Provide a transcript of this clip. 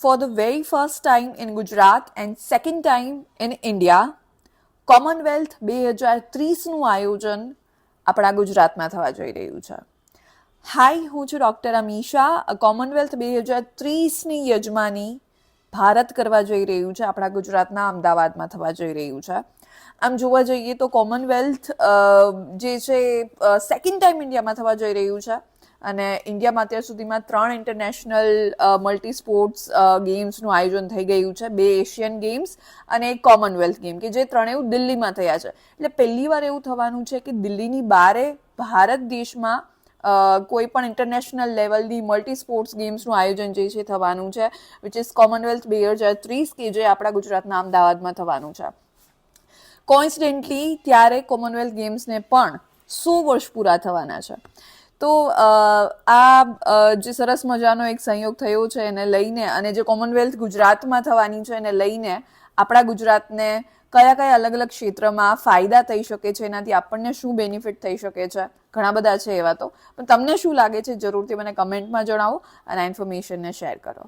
for the very first time in Gujarat and second time in India, Commonwealth 2030નું આયોજન આપણા ગુજરાતમાં થવા જઈ રહ્યું છે. હાય, હું છું ડૉક્ટર અમીશા. કોમનવેલ્થ 2030ની યજમાની ભારત કરવા જઈ રહ્યું છે, આપણા ગુજરાતના અમદાવાદમાં થવા જઈ રહ્યું છે. આમ જોવા જઈએ તો કોમનવેલ્થ જે છે સેકન્ડ ટાઈમ ઇન્ડિયામાં થવા જઈ રહ્યું છે અને ઇન્ડિયામાં અત્યાર સુધીમાં 3 ઇન્ટરનેશનલ મલ્ટી સ્પોર્ટ્સ ગેમ્સનું આયોજન થઈ ગયું છે, 2 એશિયન ગેમ્સ અને એક કોમનવેલ્થ ગેમ, કે જે ત્રણેય દિલ્હીમાં થયા છે. એટલે પહેલી વાર એવું થવાનું છે કે દિલ્હીની બહારે ભારત દેશમાં કોઈ પણ ઇન્ટરનેશનલ લેવલની મલ્ટી સ્પોર્ટ્સ ગેમ્સનું આયોજન જે છે થવાનું છે, વિચ ઇઝ કોમનવેલ્થ 2030, કે જે આપણા ગુજરાતના અમદાવાદમાં થવાનું છે. કોઇન્સિડેન્ટલી ત્યારે કોમનવેલ્થ ગેમ્સને પણ 100 વર્ષ પૂરા થવાના છે. તો આ જે સરસ મજાનો એક સંયોગ થયો છે એને લઈને, અને જે કોમનવેલ્થ ગુજરાતમાં થવાની છે એને લઈને આપણા ગુજરાતને કયા કયા અલગ અલગ ક્ષેત્રમાં ફાયદા થઈ શકે છે, એનાથી આપણને શું બેનિફિટ થઈ શકે છે, ઘણા બધા છે એવા. તો પણ તમને શું લાગે છે જરૂરથી મને કમેન્ટમાં જણાવો અને આ ઇન્ફોર્મેશનને શેર કરો.